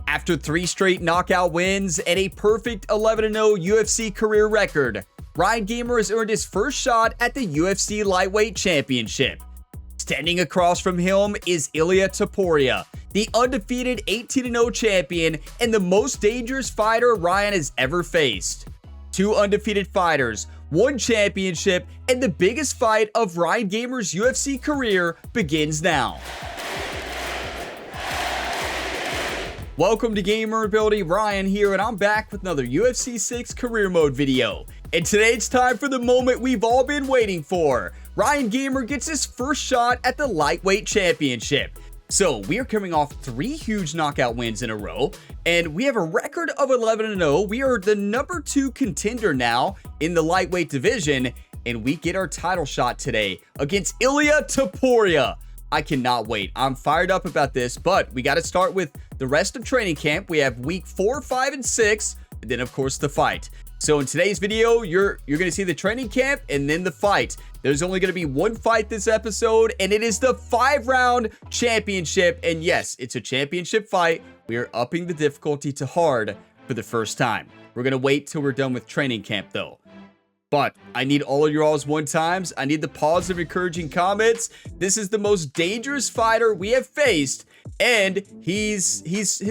After 3 straight knockout wins and a perfect 11-0 UFC career record, Ryan Gamer has earned his first shot at the UFC Lightweight Championship. Standing across from him is Ilia Topuria, the undefeated 18-0 champion and the most dangerous fighter Ryan has ever faced. 2 undefeated fighters, 1 championship, and the biggest fight of Ryan Gamer's UFC career begins now. Welcome to Gamer Ability, Ryan here, and I'm back with another UFC 6 career mode video. And today it's time for the moment we've all been waiting for. Ryan Gamer gets his first shot at the Lightweight Championship. So we are coming off 3 huge knockout wins in a row, and we have a record of 11-0. We are the number 2 contender now in the Lightweight Division, and we get our title shot today against Ilia Topuria. I cannot wait. I'm fired up about this, but we got to start with the rest of training camp. We have week 4, 5, and 6, and then of course the fight. So in today's video, you're going to see the training camp and then the fight. There's only going to be 1 fight this episode, and it is the 5-round championship. And yes, it's a championship fight. We are upping the difficulty to hard for the first time. We're going to wait till we're done with training camp though. But I need all of your all's 1-times. I need the positive, encouraging comments. This is the most dangerous fighter we have faced. And his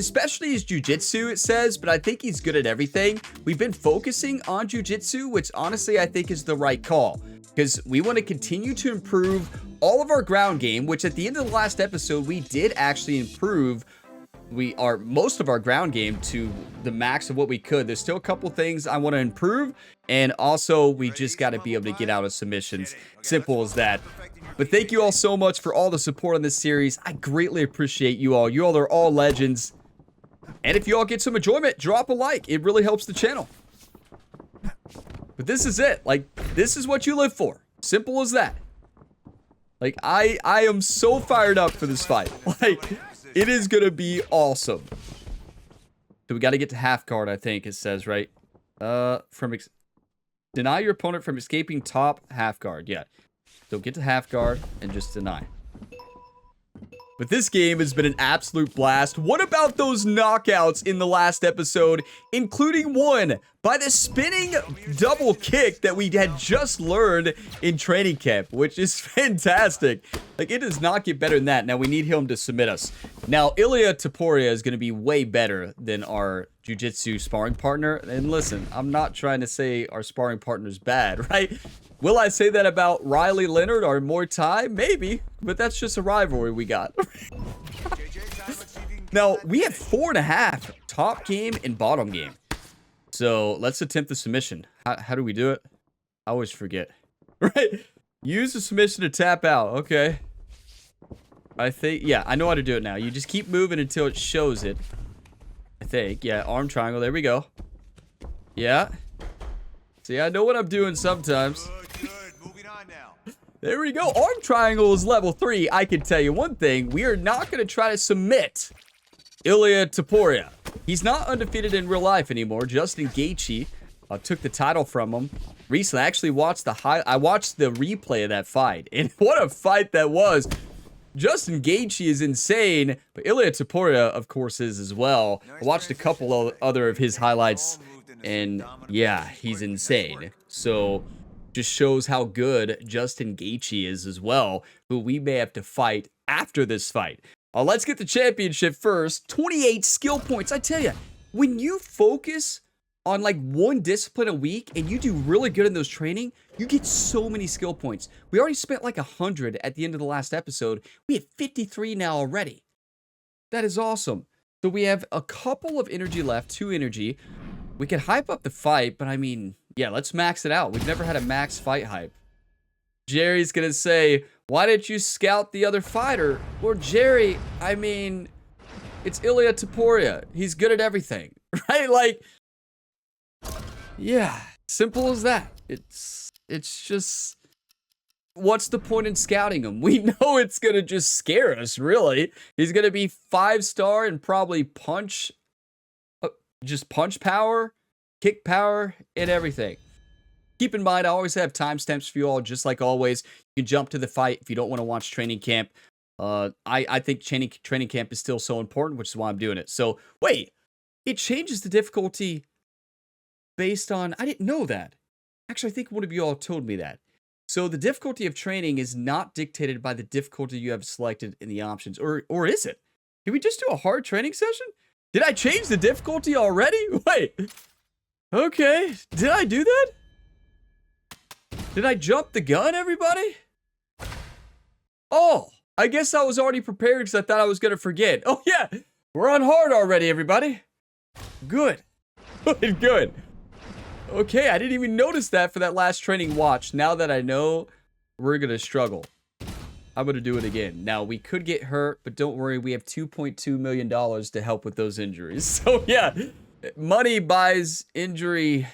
specialty is jiu-jitsu, it says, but I think he's good at everything. We've been focusing on jiu-jitsu, which honestly I think is the right call, because we want to continue to improve all of our ground game, which at the end of the last episode, we did actually improve most of our ground game to the max of what we could. There's still a couple things I want to improve, and also we just got to be able to get out of submissions. Simple as that. But thank you all so much for all the support on this series. I greatly appreciate you all. You all are all legends. And if you all get some enjoyment, drop a like. It really helps the channel. But this is it. Like, this is what you live for. Simple as that. Like, I am so fired up for this fight. Like, it is going to be awesome. So we got to get to half guard, I think it says, right? Deny your opponent from escaping top half guard. Yeah. So get to half guard and just deny. But this game has been an absolute blast. What about those knockouts in the last episode, including one by the spinning double kick that we had just learned in training camp, which is fantastic. Like, it does not get better than that. Now, we need him to submit us. Now, Ilia Topuria is going to be way better than our jiu-jitsu sparring partner. And listen, I'm not trying to say our sparring partner's bad, right? Will I say that about Riley Leonard or Muay Thai? Maybe, but that's just a rivalry we got. Now, we have 4.5 top game and bottom game. So let's attempt the submission. How do we do it? I always forget. Right? Use the submission to tap out. Okay. I think, yeah, I know how to do it now. You just keep moving until it shows it. I think, yeah, arm triangle. There we go. Yeah. See, I know what I'm doing sometimes. There we go. Arm triangle is level 3. I can tell you one thing. We are not going to try to submit Ilia Topuria. He's not undefeated in real life anymore. Justin Gaethje took the title from him recently. I actually watched I watched the replay of that fight, and what a fight that was. Justin Gaethje is insane, but Ilia Topuria, of course, is as well. I watched a couple of other of his highlights, and yeah, he's insane. So just shows how good Justin Gaethje is as well, who we may have to fight after this fight. Let's get the championship first. 28 skill points. I tell you, when you focus on like one discipline a week and you do really good in those training, you get so many skill points. We already spent like 100 at the end of the last episode. We have 53 now already. That is awesome. So we have a couple of energy left, 2 energy. We can hype up the fight, but I mean, yeah, let's max it out. We've never had a max fight hype. Jerry's gonna say, why didn't you scout the other fighter? Well, Jerry, I mean, it's Ilia Topuria. He's good at everything, right? Like, yeah, simple as that. It's just, what's the point in scouting him? We know it's gonna just scare us, really. He's gonna be 5-star and probably punch, just punch power, kick power, and everything. Keep in mind, I always have timestamps for you all, just like always. You can jump to the fight if you don't want to watch training camp. I think training camp is still so important, which is why I'm doing it. So, wait. It changes the difficulty based on... I didn't know that. Actually, I think one of you all told me that. So, the difficulty of training is not dictated by the difficulty you have selected in the options. Or is it? Did we just do a hard training session? Did I change the difficulty already? Wait. Okay. Did I do that? Did I jump the gun, everybody? Oh, I guess I was already prepared because I thought I was going to forget. Oh, yeah. We're on hard already, everybody. Good. Good. Okay, I didn't even notice that for that last training watch. Now that I know, we're going to struggle. I'm going to do it again. Now, we could get hurt, but don't worry. We have $2.2 million to help with those injuries. So, yeah, money buys injury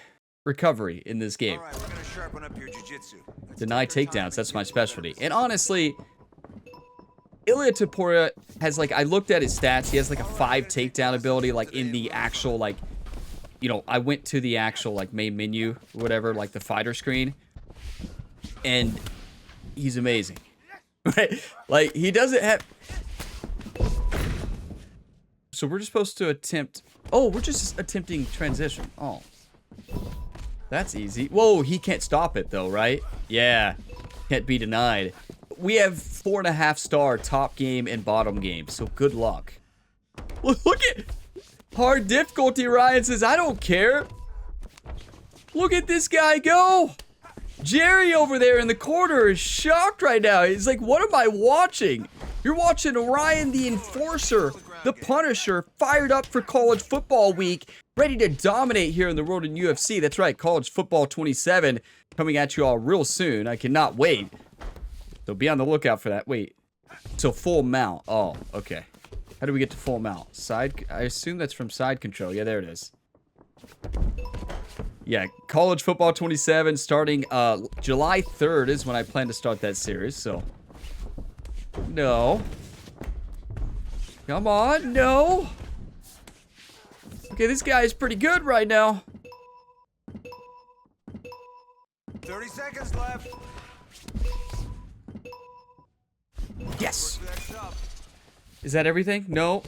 recovery in this game. All right, we're gonna sharpen up your jiu-jitsu. Deny takedowns. That's my specialty. And honestly, Ilia Topuria has, like, I looked at his stats. He has, like, a 5 takedown ability, like, in the actual, like, you know, I went to the actual, like, main menu, or whatever, like, the fighter screen. And he's amazing. Right? Like, he doesn't have... So we're just supposed to attempt... Oh, we're just attempting transition. Oh. That's easy. Whoa, he can't stop it, though, right? Yeah. Can't be denied. We have 4.5-star top game and bottom game, so good luck. Look at... Hard difficulty, Ryan says, I don't care. Look at this guy go. Jerry over there in the corner is shocked right now. He's like, what am I watching? You're watching Ryan the Enforcer, the Punisher, fired up for college football week, ready to dominate here in the world in UFC. That's right, college football 27 coming at you all real soon. I cannot wait. So be on the lookout for that. Wait, so full mount. Oh, okay. How do we get to full mount? Side, I assume that's from side control. Yeah, there it is. Yeah, college football 27 starting July 3rd is when I plan to start that series, so. No. Come on, no. Okay, this guy is pretty good right now. 30 seconds left. Yes. Is that everything? No.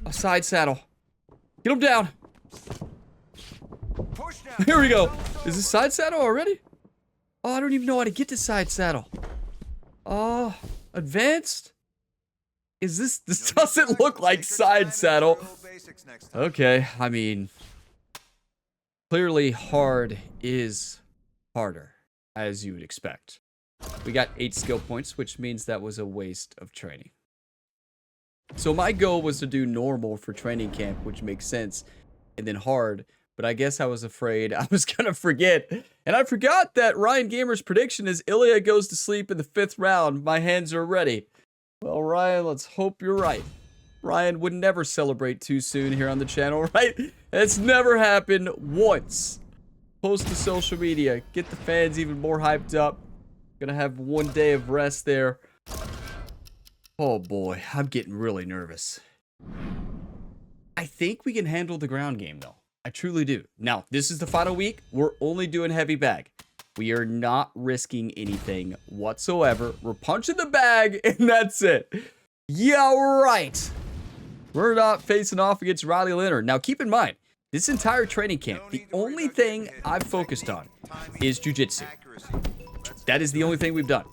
A side saddle. Get him down. Push down. Here we go. Is this side saddle already? Oh, I don't even know how to get to side saddle. Oh, advanced? Is this doesn't look like side saddle. Okay, I mean, clearly hard is harder, as you would expect. We got 8 skill points, which means that was a waste of training. So my goal was to do normal for training camp, which makes sense, and then hard, but I guess I was afraid I was gonna forget. And I forgot that Ryan Gamer's prediction is Ilia goes to sleep in the 5th round. My hands are ready. Well, Ryan, let's hope you're right. Ryan would never celebrate too soon here on the channel, right? It's never happened once. Post to social media. Get the fans even more hyped up. Gonna have 1 day of rest there. Oh boy, I'm getting really nervous. I think we can handle the ground game, though. I truly do. Now, this is the final week. We're only doing heavy bag. We are not risking anything whatsoever. We're punching the bag, and that's it. Yeah, right. We're not facing off against Riley Leonard. Now, keep in mind, this entire training camp, the only thing I've focused on is jiu-jitsu. That is the only thing we've done.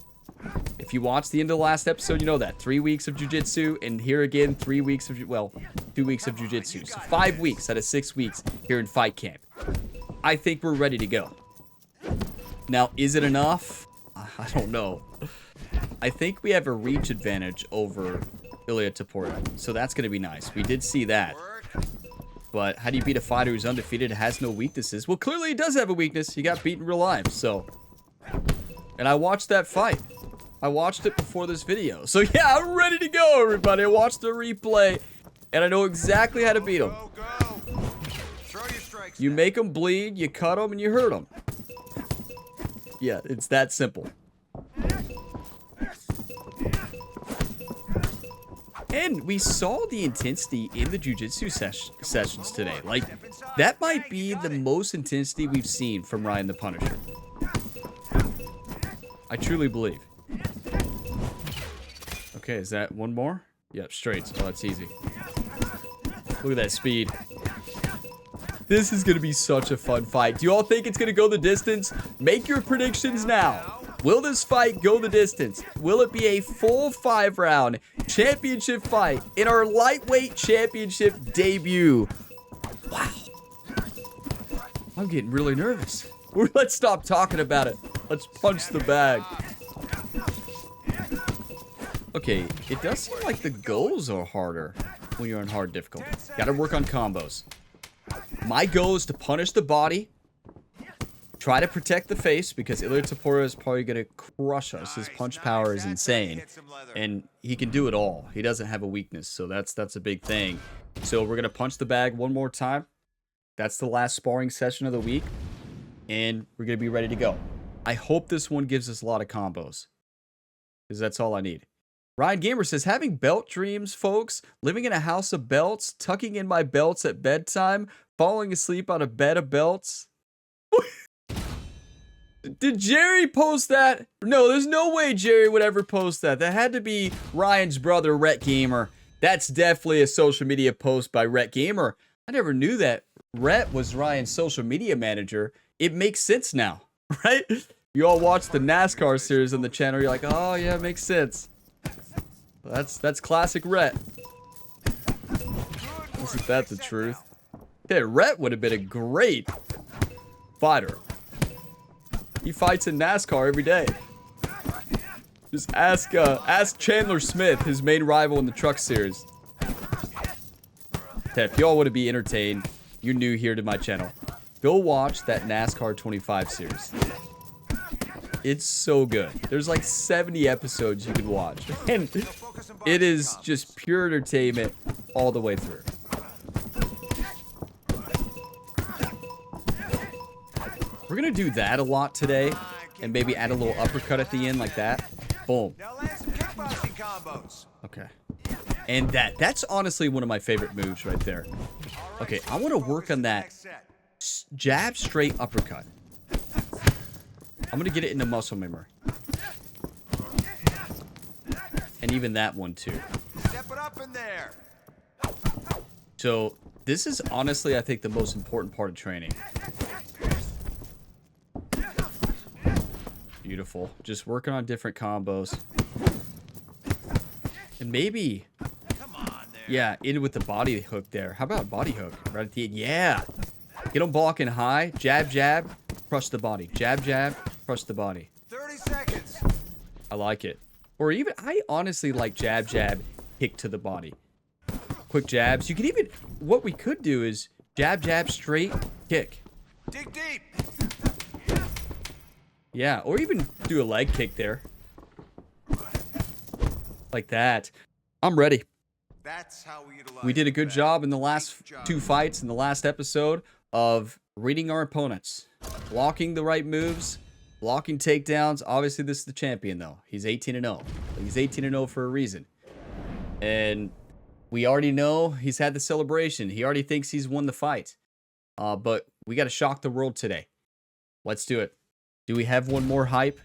If you watched the end of the last episode, you know that. 3 weeks of jiu-jitsu, and here again, 3 weeks of, well, 2 weeks of jiu-jitsu. So 5 weeks out of 6 weeks here in fight camp. I think we're ready to go. Now, is it enough? I don't know. I think we have a reach advantage over Ilia Topuria, so that's going to be nice. We did see that. But how do you beat a fighter who's undefeated and has no weaknesses? Well, clearly he does have a weakness. He got beat in real life, so. And I watched that fight. I watched it before this video. So yeah, I'm ready to go, everybody. I watched the replay, and I know exactly how to beat him. You make them bleed, you cut them, and you hurt them. Yeah, it's that simple. And we saw the intensity in the jiu-jitsu sessions today. Like, that might be the most intensity we've seen from Ryan the Punisher. I truly believe. Okay, is that one more? Yep, straight. Oh, that's easy. Look at that speed. This is going to be such a fun fight. Do you all think it's going to go the distance? Make your predictions now. Will this fight go the distance? Will it be a full 5-round championship fight in our lightweight championship debut? Wow. I'm getting really nervous. Let's stop talking about it. Let's punch the bag. Okay, it does seem like the goals are harder when you're on hard difficulty. Gotta work on combos. My goal is to punish the body. Try to protect the face because Ilia Topuria is probably gonna crush us. His punch power is insane. And he can do it all. He doesn't have a weakness, so that's a big thing. So we're gonna punch the bag one more time. That's the last sparring session of the week. And we're gonna be ready to go. I hope this one gives us a lot of combos. Because that's all I need. Ryan Gamer says, having belt dreams, folks. Living in a house of belts. Tucking in my belts at bedtime. Falling asleep on a bed of belts. Did Jerry post that? No, there's no way Jerry would ever post that. That had to be Ryan's brother, Rhett Gamer. That's definitely a social media post by Rhett Gamer. I never knew that Rhett was Ryan's social media manager. It makes sense now, right? You all watch the NASCAR series on the channel. You're like, oh yeah, it makes sense. That's classic Rhett. Isn't that the truth? Hey, Rhett would have been a great fighter. He fights in NASCAR every day. Just ask Chandler Smith, his main rival in the truck series. Hey, if y'all want to be entertained, you're new here to my channel. Go watch that NASCAR 25 series. It's so good. There's like 70 episodes you can watch. And it is just pure entertainment all the way through. We're going to do that a lot today. And maybe add a little uppercut at the end like that. Boom. Okay. And that's honestly one of my favorite moves right there. Okay, I want to work on that jab straight uppercut. I'm going to get it into muscle memory. And even that one too. Step it up in there. So this is honestly, I think, the most important part of training. Beautiful. Just working on different combos. And maybe... yeah, in with the body hook there. How about a body hook? Right at the end. Yeah. Get them blocking high. Jab, jab. Crush the body. Jab, jab. Crush the body. 30 seconds. I like it. Or even, I honestly like jab, jab, kick to the body. Quick jabs. You can even, what we could do is jab, jab, straight, kick. Dig deep. Yeah, or even do a leg kick there. Like that. I'm ready. That's how we utilize. We did a good job in the last two fights in the last episode of reading our opponents. Blocking the right moves. Blocking takedowns. Obviously, this is the champion, though. He's 18-0. He's 18-0 for a reason. And we already know he's had the celebration. He already thinks he's won the fight. But we got to shock the world today. Let's do it. Do we have one more hype?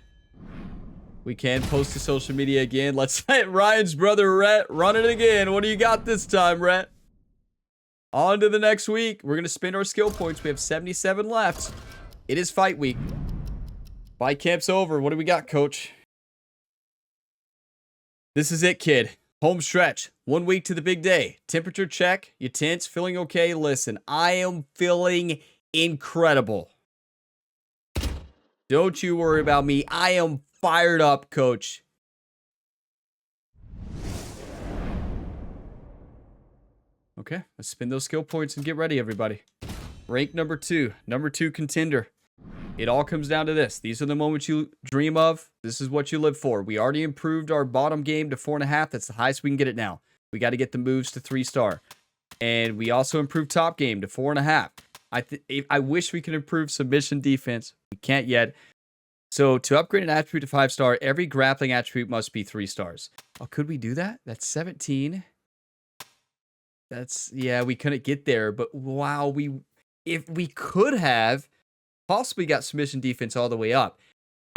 We can post to social media again. Let's hit Ryan's brother, Rhett. Run it again. What do you got this time, Rhett? On to the next week. We're going to spend our skill points. We have 77 left. It is fight week. Fight camp's over. What do we got, coach? This is it, kid. Home stretch. 1 week to the big day. Temperature check. You tense? Feeling okay? Listen, I am feeling incredible. Don't you worry about me. I am fired up, coach. Okay, let's spin those skill points and get ready, everybody. Rank number 2. Number 2 contender. It all comes down to this. These are the moments you dream of. This is what you live for. We already improved our bottom game to 4.5. That's the highest we can get it now. We got to get the moves to 3-star. And we also improved top game to 4.5. I wish we could improve submission defense. We can't yet. So to upgrade an attribute to 5-star, every grappling attribute must be 3 stars. Oh, could we do that? That's 17. That's, yeah, we couldn't get there, but wow, if we could have possibly got submission defense all the way up.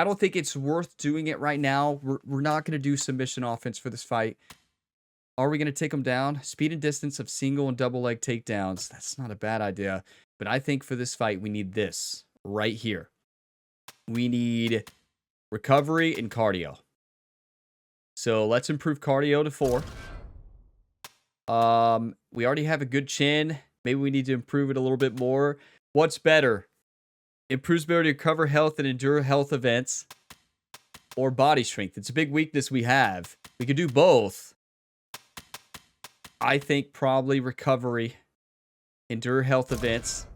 I don't think it's worth doing it right now. We're not going to do submission offense for this fight. Are we going to take him down? Speed and distance of single and double leg takedowns. That's not a bad idea. But I think for this fight, we need this right here. We need recovery and cardio. So let's improve cardio to 4. We already have a good chin. Maybe we need to improve it a little bit more. What's better? Improves ability to recover health and endure health events, or body strength? It's a big weakness we have. We could do both. I think probably recovery, endure health events,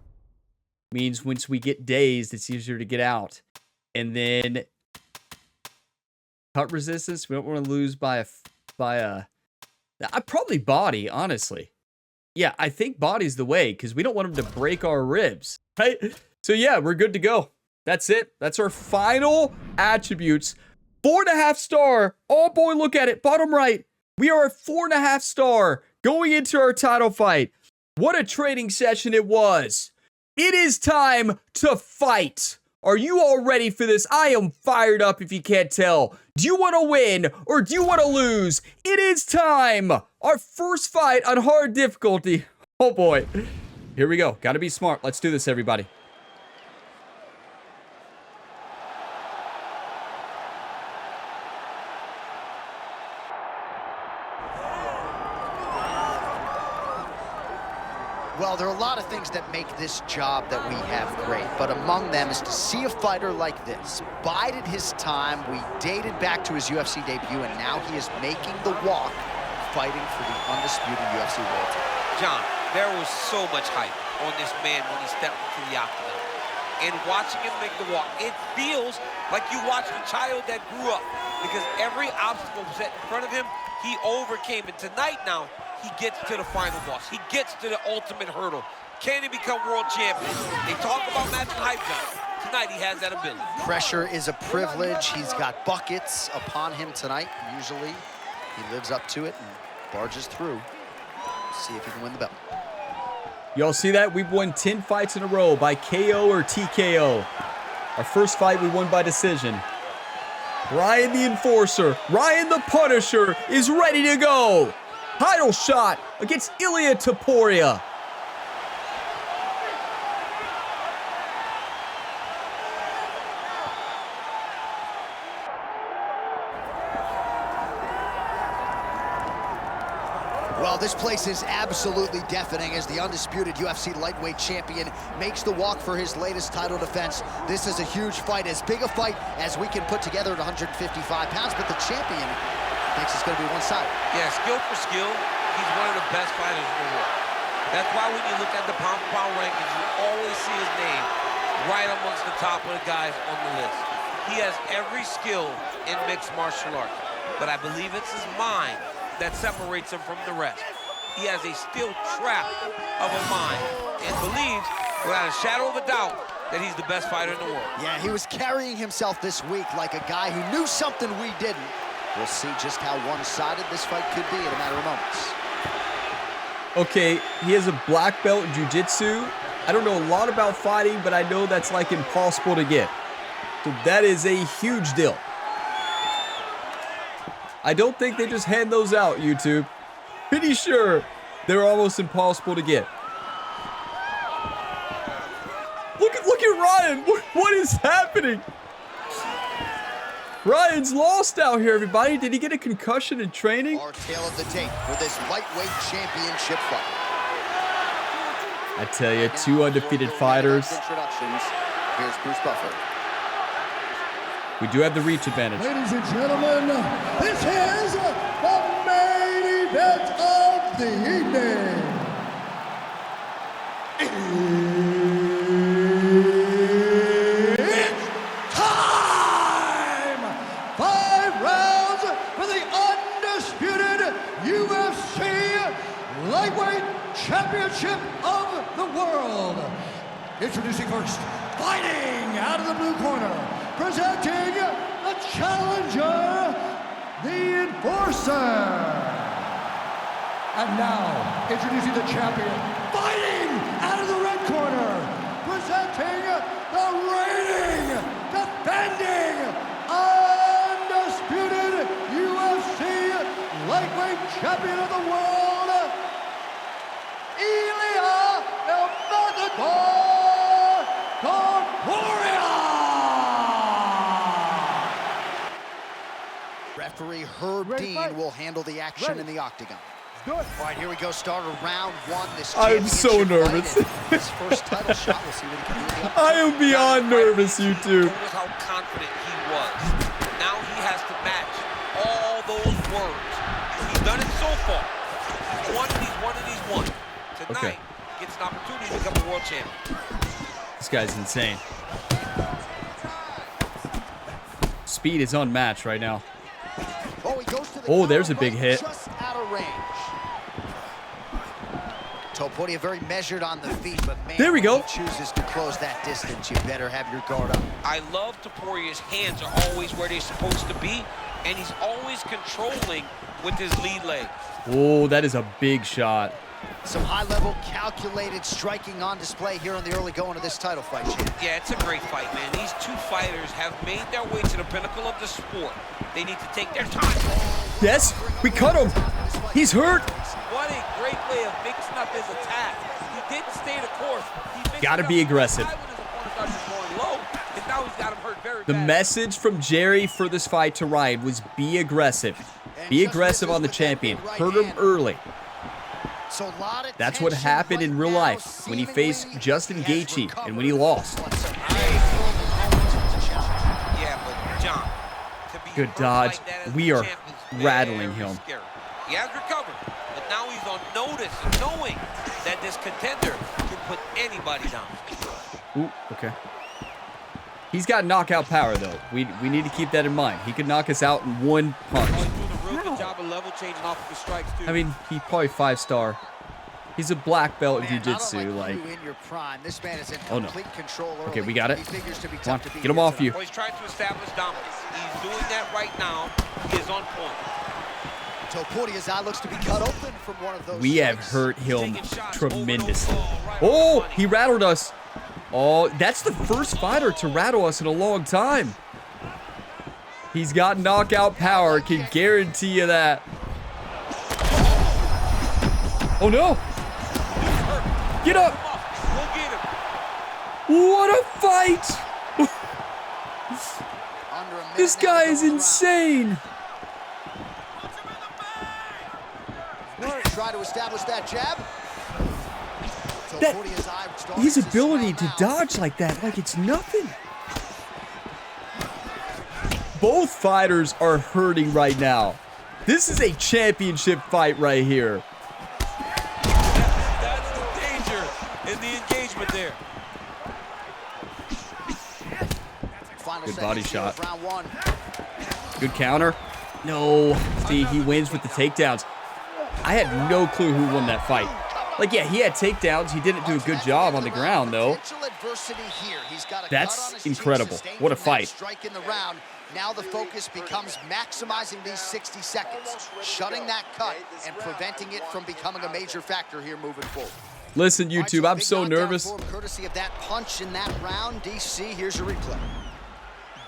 means once we get dazed, it's easier to get out. And then cut resistance, we don't want to lose by probably body, honestly. Yeah, I think body's the way, because we don't want him to break our ribs, right? So yeah, we're good to go. That's it. That's our final attributes. 4.5 star. Oh boy, look at it. Bottom right. We are a 4.5 star going into our title fight. What a training session it was. It is time to fight. Are you all ready for this? I am fired up if you can't tell. Do you want to win or do you want to lose? It is time. Our first fight on hard difficulty. Oh boy. Here we go. Got to be smart. Let's do this, everybody. Well, there are a lot of things that make this job that we have great, but among them is to see a fighter like this. Bided his time, we dated back to his UFC debut, and now he is making the walk, fighting for the undisputed UFC world title. John, there was so much hype on this man when he stepped into the octagon. And watching him make the walk, it feels like you watched a child that grew up, because every obstacle set in front of him, he overcame. And tonight now, he gets to the final boss. He gets to the ultimate hurdle. Can he become world champion? They talk about matching hype, John. Tonight, he has that ability. Pressure is a privilege. He's got buckets upon him tonight. Usually, he lives up to it and barges through. See if he can win the belt. Y'all see that? We've won 10 fights in a row by KO or TKO. Our first fight, we won by decision. Ryan the Enforcer, Ryan the Punisher is ready to go. Title shot against Ilia Topuria. Well, this place is absolutely deafening as the undisputed UFC Lightweight Champion makes the walk for his latest title defense. This is a huge fight, as big a fight as we can put together at 155 pounds, but the champion thinks it's going to be one-sided. Yeah, skill for skill, he's one of the best fighters in the world. That's why when you look at the pound-for-pound rankings, you always see his name right amongst the top of the guys on the list. He has every skill in mixed martial arts, but I believe it's his mind that separates him from the rest. He has a steel trap of a mind and believes, without a shadow of a doubt, that he's the best fighter in the world. Yeah, he was carrying himself this week like a guy who knew something we didn't. We'll see just how one-sided this fight could be in a matter of moments. Okay, he has a black belt in jiu-jitsu. I don't know a lot about fighting, but I know that's like impossible to get. So that is a huge deal. I don't think they just hand those out, YouTube. Pretty sure they're almost impossible to get. Look at Ryan. What is happening? Ryan's lost out here, everybody. Did he get a concussion in training? Our tale of the tape for this lightweight championship fight. I tell you, 2 undefeated fighters. Introductions. Here's Bruce Buffer. We do have the reach advantage. Ladies and gentlemen, this is the main event of the evening. It's time! 5 rounds for the undisputed UFC Lightweight Championship of the world. Introducing first, fighting out of the blue corner, presenting the challenger, the Enforcer. And now, introducing the champion, fighting out of the red corner, presenting the reigning, defending champion of the world, Ilia Topuria. Referee Herb Dean will handle the action in the octagon. All right, here we go. Start of round one. I'm so nervous. His first title shot. We'll see what he can do. I am beyond nervous, you two. Notice how confident he was. Now he has to match all those words. He's done it so far. He's won. Tonight, gets an opportunity to become a world champion. This guy's insane. Speed is unmatched right now. Oh, he goes to the Oh, there's a big hit. Just out of range. Topuria very measured on the feet, but man, there we go. He chooses to close that distance. You better have your guard up. I love Topuria's hands are always where they're supposed to be, and he's always controlling with his lead leg. Oh, that is a big shot. Some high-level calculated striking on display here in the early going of this title fight, champ. Yeah, it's a great fight, man. These two fighters have made their way to the pinnacle of the sport. They need to take their time. Yes, we cut him. He's hurt. What a great way of mixing up his attack. He didn't stay the course. Gotta be aggressive. The message from Jerry for this fight to Ryan was be aggressive. Be aggressive on the champion. Hurt him early. That's what happened in real life when he faced Justin Gaethje and when he lost. Yeah, but John, good dodge. We are rattling him. He has recovered, but now he's on notice, knowing that this contender can put anybody down. Ooh, okay. He's got knockout power, though. We need to keep that in mind. He could knock us out in one punch. I mean, he's probably 5-star. He's a black belt in jiu-jitsu. Like, oh no. Okay, we got it. Come on, get him off you. Well, he's trying to establish dominance. He's doing that right now. He is on point. Topuria's eye looks to be cut open from one of those. We have hurt him tremendously. Oh, he rattled us. Oh, that's the first fighter to rattle us in a long time. He's got knockout power, can guarantee you that. Oh no! Get up! What a fight! This guy is insane. Try to establish that jab. His ability to dodge like that, like it's nothing. Both fighters are hurting right now. This is a championship fight right here. That's the danger in the engagement there. Good body shot. Good counter. No. See, he wins with the takedowns. I had no clue who won that fight. Like, yeah, he had takedowns. He didn't do a good job on the ground, though. That's incredible. What a fight. Now the focus becomes maximizing these 60 seconds, shutting that cut and preventing it from becoming a major factor here moving forward. Listen, YouTube, I'm so nervous. Courtesy of that punch in that round, DC, here's your replay.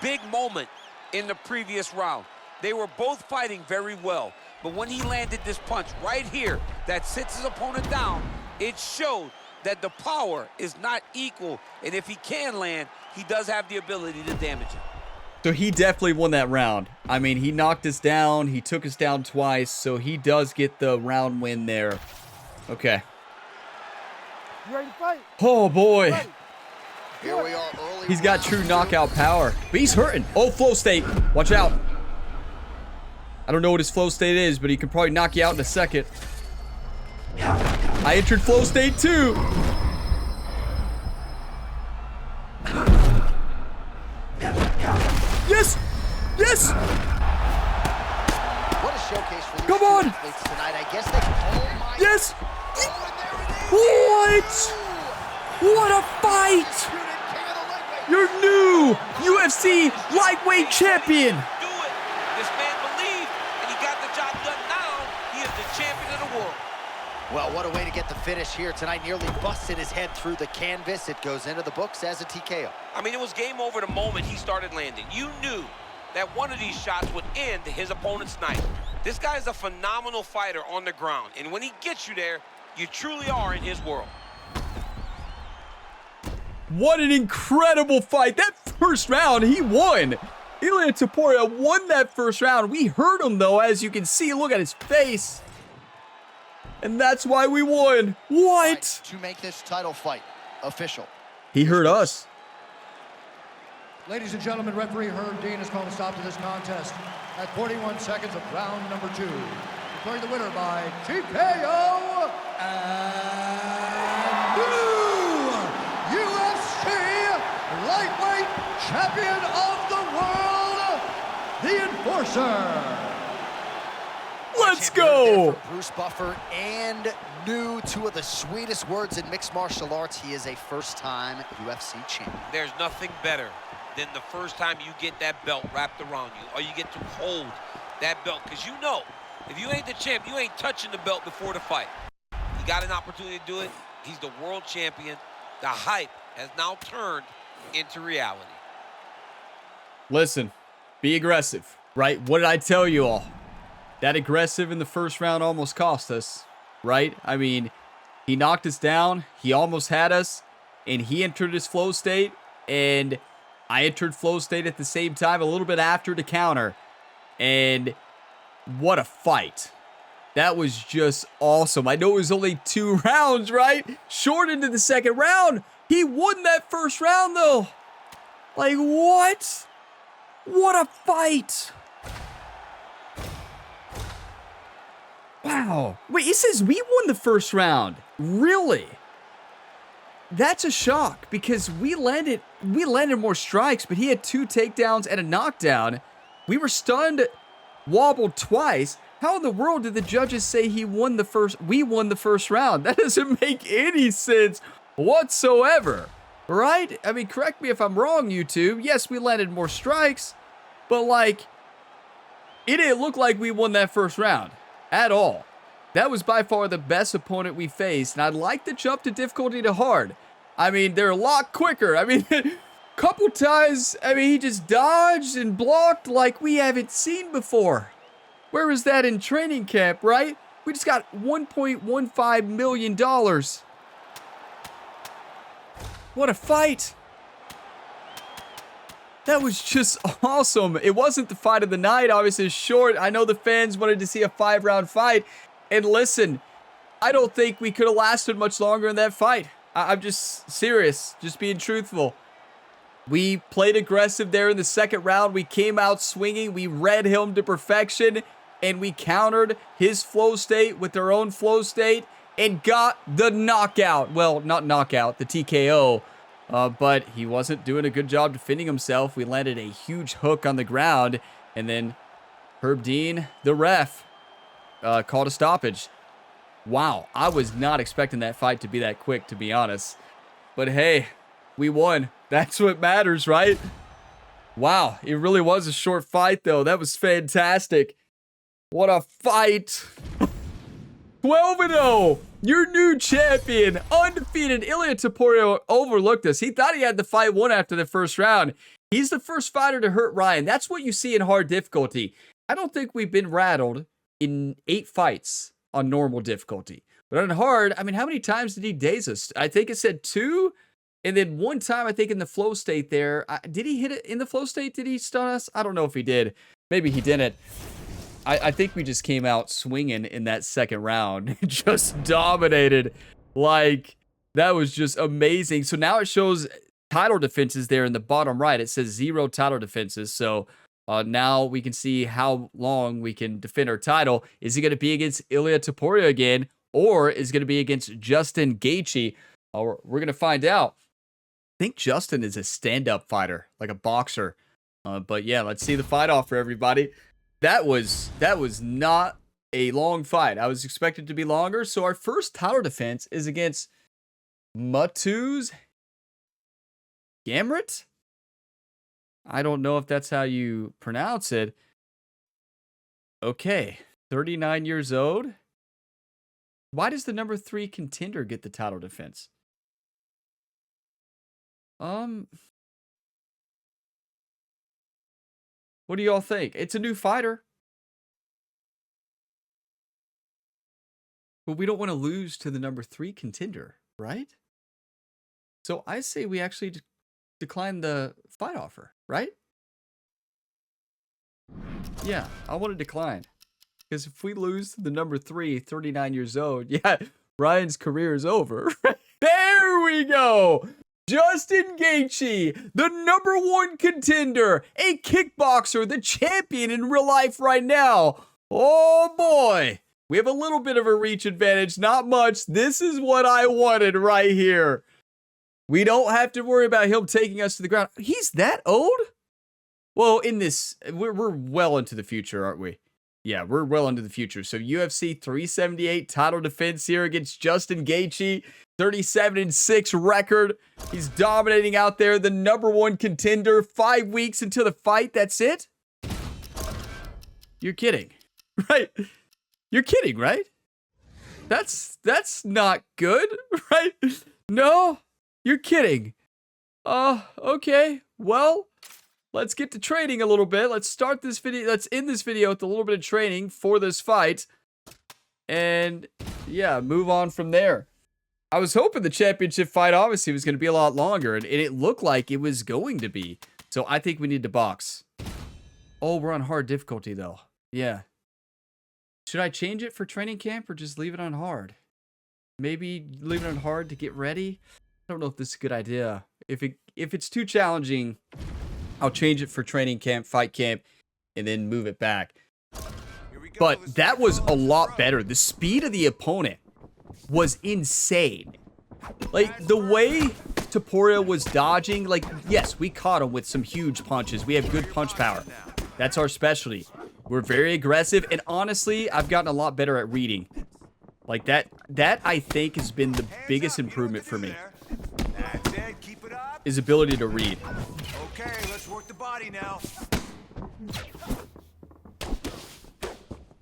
Big moment in the previous round. They were both fighting very well, but when he landed this punch right here that sits his opponent down, it showed that the power is not equal, and if he can land, he does have the ability to damage it. So he definitely won that round. I mean, he knocked us down. He took us down twice, so he does get the round win there. Okay. You ready to fight? Oh, boy. Here we are early. He's got true knockout power, but he's hurting. Oh, flow state. Watch out. I don't know what his flow state is, but he can probably knock you out in a second. I entered flow state too. Yes! Yes! What a showcase for Come on! Tonight. I guess they can Yes! What? What a fight! Your new UFC Lightweight Champion! Do it! This man believed, and he got the job done now. He is the champion of the world. Well, what a way to get the finish here tonight. Nearly busted his head through the canvas. It goes into the books as a TKO. I mean, it was game over the moment he started landing. You knew that one of these shots would end his opponent's night. This guy is a phenomenal fighter on the ground, and when he gets you there, you truly are in his world. What an incredible fight. That first round, he won. Ilia Topuria won that first round. We hurt him, though, as you can see. Look at his face. And that's why we won. What? Right, to make this title fight official. He hurt us. Ladies and gentlemen, referee Herb Dean has called a stop to this contest at 41 seconds of round number 2. Declaring the winner by TKO and new UFC Lightweight Champion of the World, the Enforcer. Let's go. Bruce Buffer and new, two of the sweetest words in mixed martial arts. He is a first-time UFC champion. There's nothing better than the first time you get that belt wrapped around you, or you get to hold that belt, because you know, if you ain't the champ, you ain't touching the belt before the fight. He got an opportunity to do it. He's the world champion. The hype has now turned into reality. Listen, be aggressive, right? What did I tell you all? That aggressive in the first round almost cost us, right? I mean, he knocked us down. He almost had us, and he entered his flow state, and I entered flow state at the same time, a little bit after the counter. And what a fight. That was just awesome. I know it was only 2 rounds, right? Short into the second round. He won that first round, though. Like, what? What a fight. Wow. Wait, it says we won the first round. Really? That's a shock, because we landed more strikes, but he had 2 takedowns and a knockdown. We were stunned, wobbled twice. How in the world did the judges say we won the first round? That doesn't make any sense whatsoever, right? I mean, correct me if I'm wrong, YouTube. Yes, we landed more strikes, but like, it didn't look like we won that first round at all. That was by far the best opponent we faced, and I'd like to jump to difficulty to hard. I mean, they're a lot quicker. I mean, couple times, I mean, he just dodged and blocked like we haven't seen before. Where was that in training camp, right? We just got $1.15 million. What a fight. That was just awesome. It wasn't the fight of the night. Obviously, it's short. I know the fans wanted to see a 5-round fight. And listen, I don't think we could have lasted much longer in that fight. I'm just serious, just being truthful. We played aggressive there in the second round. We came out swinging. We read him to perfection, and we countered his flow state with our own flow state and got the knockout. Well, not knockout, the TKO. But he wasn't doing a good job defending himself. We landed a huge hook on the ground, and then Herb Dean, the ref, called a stoppage. Wow, I was not expecting that fight to be that quick, to be honest. But hey, we won. That's what matters, right? Wow, it really was a short fight, though. That was fantastic. What a fight. 12-0. Your new champion, undefeated. Ilia Topuria overlooked us. He thought he had the fight won after the first round. He's the first fighter to hurt Ryan. That's what you see in hard difficulty. I don't think we've been rattled in 8 fights on normal difficulty. But on hard, I mean, how many times did he daze us? I think it said 2. And then 1 time, I think in the flow state there. Did he hit it in the flow state? Did he stun us? I don't know if he did. Maybe he didn't. I think we just came out swinging in that second round. Just dominated. Like, that was just amazing. So now it shows title defenses there in the bottom right. It says 0 title defenses. So now we can see how long we can defend our title. Is it going to be against Ilia Topuria again? Or is it going to be against Justin Gaethje? We're going to find out. I think Justin is a stand-up fighter, like a boxer. But yeah, let's see the fight off for everybody. That was not a long fight. I was expected to be longer. So our first title defense is against Mateusz Gamrot. I don't know if that's how you pronounce it. Okay, 39 years old. Why does the number 3 contender get the title defense? What do y'all think? It's a new fighter. But we don't want to lose to the number 3 contender, right? So I say we actually decline the fight offer, right? Yeah, I want to decline. Because if we lose to the number 3, 39 years old, yeah, Ryan's career is over. There we go. Justin Gaethje, the number 1 contender, a kickboxer, the champion in real life right now. Oh boy. We have a little bit of a reach advantage, not much. This is what I wanted right here. We don't have to worry about him taking us to the ground. He's that old? Well, in this, we're well into the future, aren't we? Yeah, we're well into the future. So UFC 378 title defense here against Justin Gaethje. 37-6 record. He's dominating out there. The number 1 contender. 5 weeks until the fight. That's it? You're kidding, right? You're kidding, right? That's not good, right? No, you're kidding. Okay. Well, let's get to training a little bit. Let's start this video. Let's end this video with a little bit of training for this fight. And yeah, move on from there. I was hoping the championship fight obviously was going to be a lot longer, and it looked like it was going to be. So I think we need to box. Oh, we're on hard difficulty though. Yeah. Should I change it for training camp or just leave it on hard? Maybe leave it on hard to get ready? I don't know if this is a good idea. If it's too challenging, I'll change it for training camp, fight camp, and then move it back. But that was a lot better. The speed of the opponent was insane. Like, the way Topuria was dodging, like, yes, we caught him with some huge punches. We have good punch power. That's our specialty. We're very aggressive, and honestly, I've gotten a lot better at reading. Like, that I think has been the biggest improvement for me. That's it. Keep it up. Is ability to read. Okay, let's work the body now.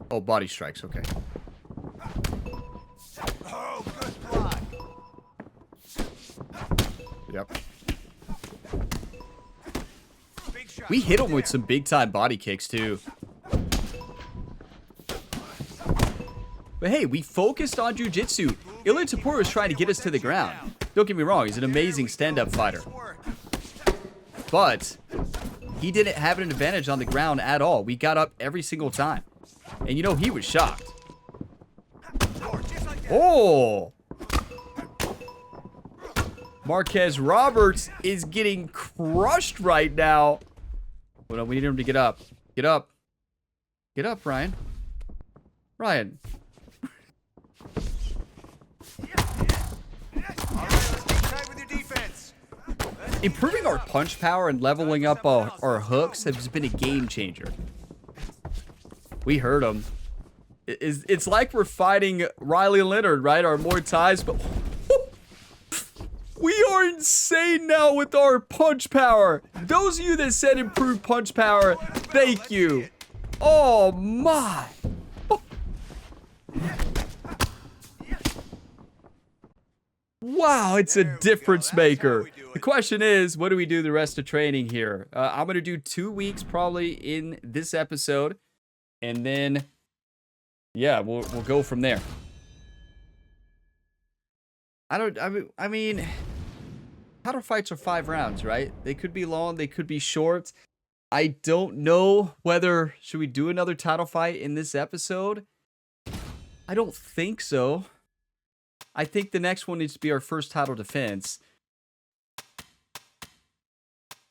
Oh, body strikes, okay. Oh, good block. Yep. Big shot. We hit him with some big-time body kicks, too. But hey, we focused on jiu-jitsu. Ilia Topuria was trying to get us to the ground. Don't get me wrong, he's an amazing stand-up fighter. But he didn't have an advantage on the ground at all. We got up every single time. And you know, he was shocked. Oh! Marquez Roberts is getting crushed right now. Well, we need him to get up. Get up. Get up, Ryan. Ryan. Improving our punch power and leveling up our hooks has been a game changer. We heard him. It's like we're fighting Riley Leonard, right? Our Muay Thais, but we are insane now with our punch power. Those of you that said improved punch power, thank you. Oh my. Wow, it's a difference maker. The question is, what do we do the rest of training here? I'm going to do 2 weeks probably in this episode. And then, yeah, we'll go from there. I mean, title fights are 5 rounds, right? They could be long, they could be short. I don't know whether, should we do another title fight in this episode? I don't think so. I think the next one needs to be our first title defense.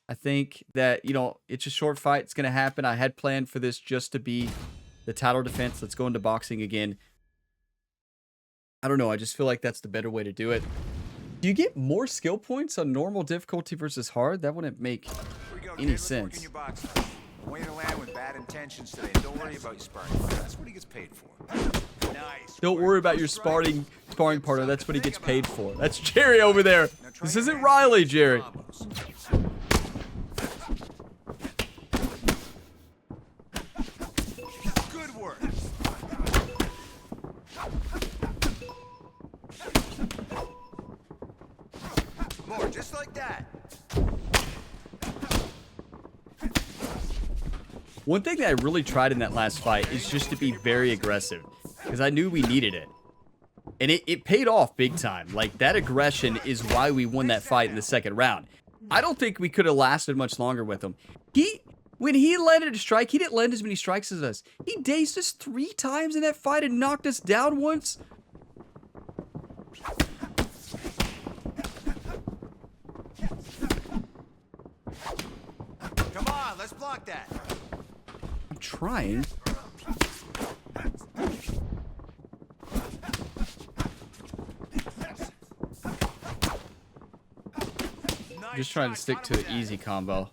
I think that, you know, it's a short fight. It's going to happen. I had planned for this just to be the title defense. Let's go into boxing again. I don't know. I just feel like that's the better way to do it. Do you get more skill points on normal difficulty versus hard? That wouldn't make any sense. I want you to land with bad intentions today. Don't worry about your sparring partner. That's what he gets paid for. Nice. Don't worry about your sparring partner. That's what he gets paid for. That's Jerry over there. This isn't Riley, Jerry. Good work. More, just like that. One thing that I really tried in that last fight is just to be very aggressive, because I knew we needed it. And it paid off big time. Like, that aggression is why we won that fight in the second round. I don't think we could have lasted much longer with him. When he landed a strike, he didn't land as many strikes as us. He dazed us 3 times in that fight and knocked us down once. Come on, let's block that. I'm trying. Just trying to stick to an easy combo.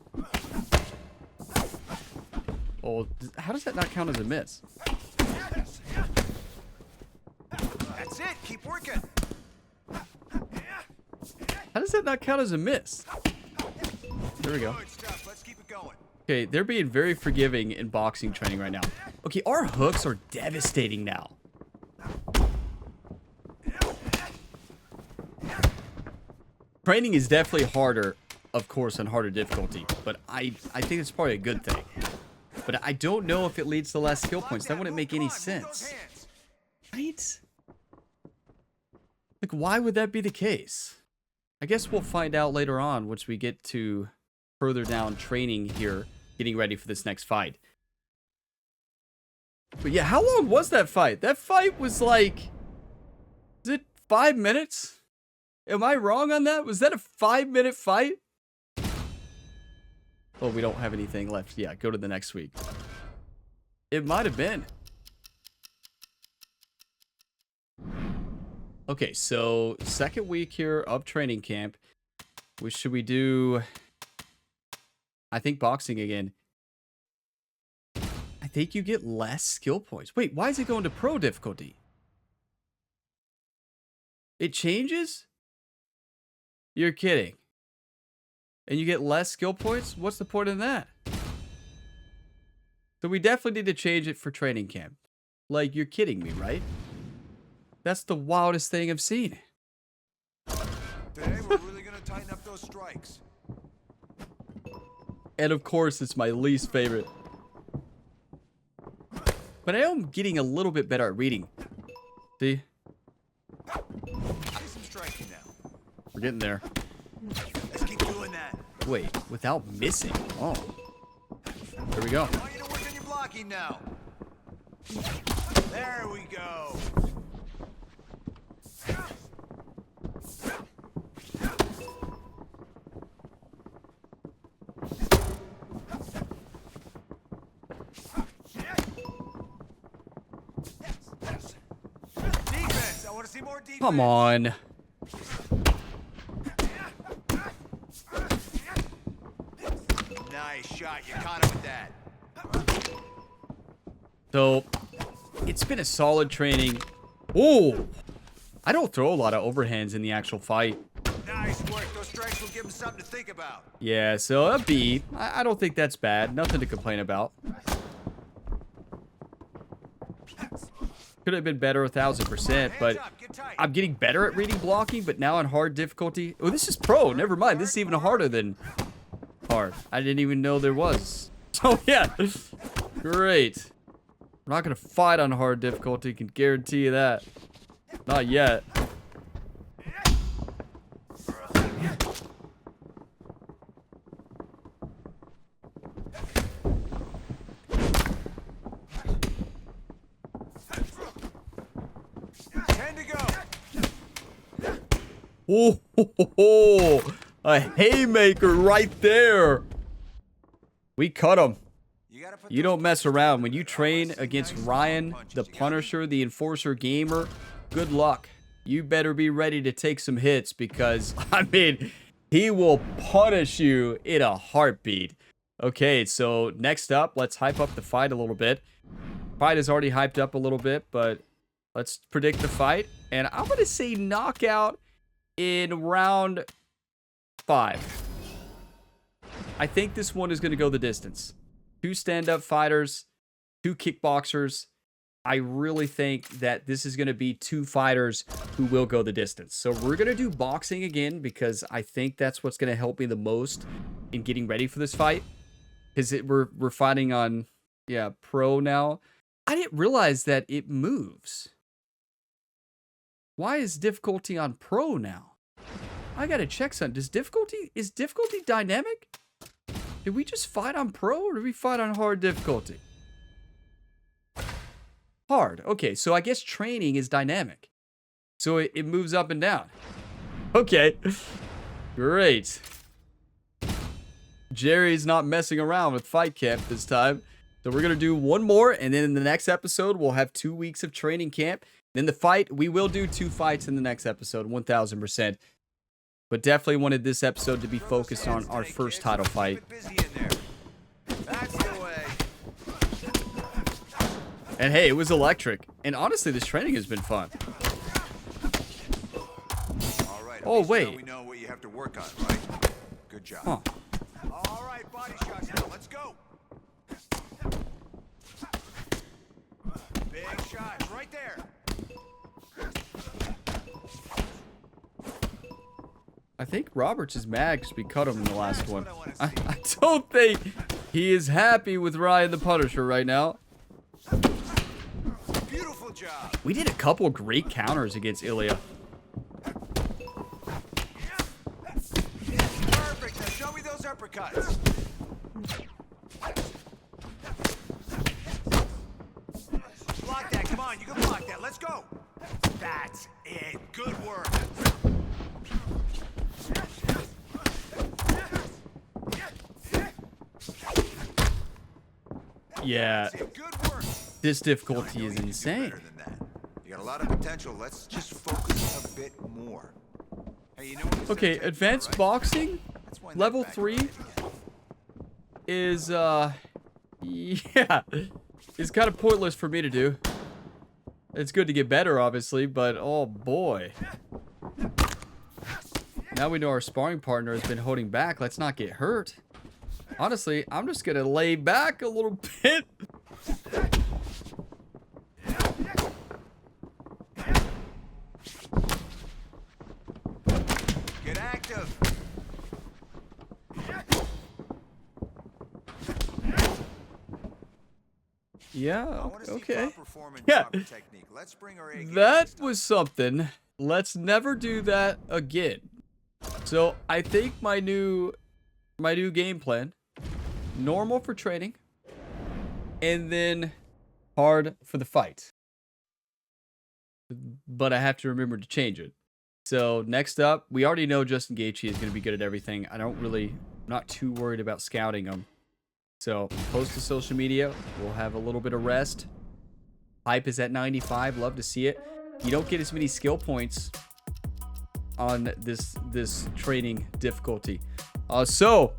Oh, how does that not count as a miss? That's it. Keep working. How does that not count as a miss? There we go. Good stuff. Let's keep it going. Okay, they're being very forgiving in boxing training right now. Okay, our hooks are devastating now. Training is definitely harder, of course, on harder difficulty, but I think it's probably a good thing. But I don't know if it leads to less skill points. That wouldn't make any sense. Right? Like, why would that be the case? I guess we'll find out later on once we get to further down training here, getting ready for this next fight. But yeah, how long was that fight? That fight was like, is it 5 minutes? Am I wrong on that? Was that a 5-minute fight? Oh, we don't have anything left. Yeah, go to the next week. It might have been. Okay, so second week here of training camp. Should we do, I think, boxing again. I think you get less skill points. Wait, why is it going to pro difficulty? It changes? You're kidding. And you get less skill points? What's the point in that? So we definitely need to change it for training camp. Like, you're kidding me, right? That's the wildest thing I've seen. Today we're really gonna tighten up those strikes. And of course, it's my least favorite. But I am getting a little bit better at reading. See? Do some striking now. We're getting there. Let's keep doing that. Wait, without missing. Oh. There we go. I want you to work on your blocking now. There we go. Defense. I want to see more defense. Come on. Nice shot. You caught him with that. So, it's been a solid training. Oh! I don't throw a lot of overhands in the actual fight. Nice work. Those strikes will give him something to think about. Yeah, so a B. I don't think that's bad. Nothing to complain about. Could have been better 1000%, but I'm getting better at reading blocking, but now on hard difficulty. Oh, this is pro. Never mind. This is even harder than hard. I didn't even know there was. Oh, yeah. Great. We're not going to fight on hard difficulty. Can guarantee you that. Not yet. Oh, a haymaker right there. We cut him. You don't mess around. When you train against Ryan, the Punisher, the Enforcer Gamer, good luck. You better be ready to take some hits because, I mean, he will punish you in a heartbeat. Okay, so next up, let's hype up the fight a little bit. Fight is already hyped up a little bit, but let's predict the fight. And I'm going to say knockout in round 5. I think this one is going to go the distance. 2 stand-up fighters, 2 kickboxers. I really think that this is going to be 2 fighters who will go the distance. So we're going to do boxing again because I think that's what's going to help me the most in getting ready for this fight. Because we're fighting on, yeah, pro now. I didn't realize that it moves. Why is difficulty on pro now? I gotta check something. Is difficulty dynamic? Did we just fight on pro or did we fight on hard difficulty? Hard. Okay, so I guess training is dynamic. So it moves up and down. Okay. Great. Jerry's not messing around with fight camp this time. So we're going to do one more, and then in the next episode, we'll have 2 weeks of training camp. Then the fight, we will do 2 fights in the next episode, 1000%. But definitely wanted this episode to be focused on our first title fight. That's the way. And hey, it was electric. And honestly, this training has been fun. All right, Oh, wait. we know what you have to work on, right? Good job. Huh. All right, body shots now. Let's go. Big shots right there. I think Roberts is mad because we cut him in the last one. I don't think he is happy with Ryan the Punisher right now. Beautiful job. We did a couple great counters against Ilia. Perfect. Now show me those uppercuts. Block that. Come on, you can block that. Let's go. That's it. Good work. Yeah, Good work. this No, I difficulty know is you can do insane. better than that. You got a lot of potential. Let's just focus a bit more. Hey, you know what Okay, advanced boxing, level 3 is, yeah, it's kind of pointless for me to do. It's good to get better, obviously, but oh boy. Now we know our sparring partner has been holding back. Let's not get hurt. Honestly, I'm just gonna lay back a little bit. Get active. Yeah, I want to see okay. proper form and Yeah. proper technique. Let's bring our A game That next time. was something. Let's never do that again. So I think my new game plan, normal for training, and then hard for the fight. But I have to remember to change it. So next up, we already know Justin Gaethje is going to be good at everything. I'm not too worried about scouting him. So post to social media. We'll have a little bit of rest. Hype is at 95. Love to see it. You don't get as many skill points on this training difficulty. So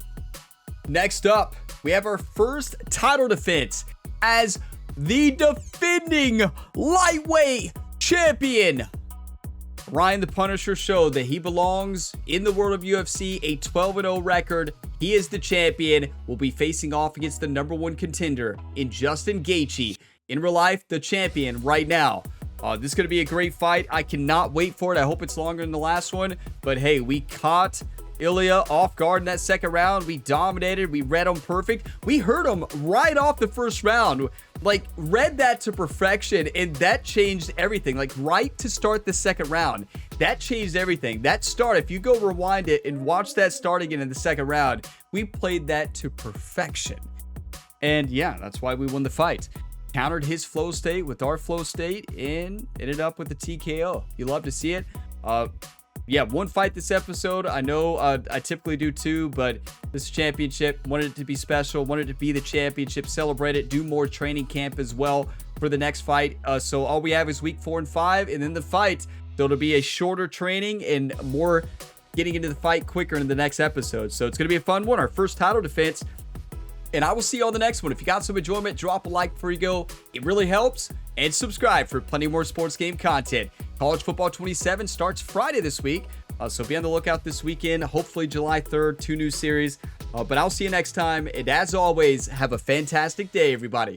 next up, we have our first title defense as the defending lightweight champion. Ryan the Punisher showed that he belongs in the world of UFC, a 12-0 record. He is the champion. Will be facing off against the #1 contender in Justin Gaethje. In real life, the champion right now. This is going to be a great fight. I cannot wait for it. I hope it's longer than the last one. But hey, we caught Ilia off guard in that second round. We dominated. We read him perfect. We heard him right off the first round. Like, read that to perfection, and that changed everything. Like, right to start the second round, that changed everything. That start, if you go rewind it and watch that start again in the second round, we played that to perfection. And yeah, that's why we won the fight. Countered his flow state with our flow state and ended up with the TKO. You love to see it. Yeah, one fight this episode. I know I typically do 2, but this championship, wanted it to be special, wanted it to be the championship, celebrate it, do more training camp as well for the next fight. So all we have is week 4 and 5, and then the fight. So it'll be a shorter training and more getting into the fight quicker in the next episode. So it's going to be a fun one, our first title defense. And I will see you on the next one. If you got some enjoyment, drop a like before you go. It really helps. And subscribe for plenty more sports game content. College Football 27 starts Friday this week. So be on the lookout this weekend. Hopefully July 3rd, 2 new series. But I'll see you next time. And as always, have a fantastic day, everybody.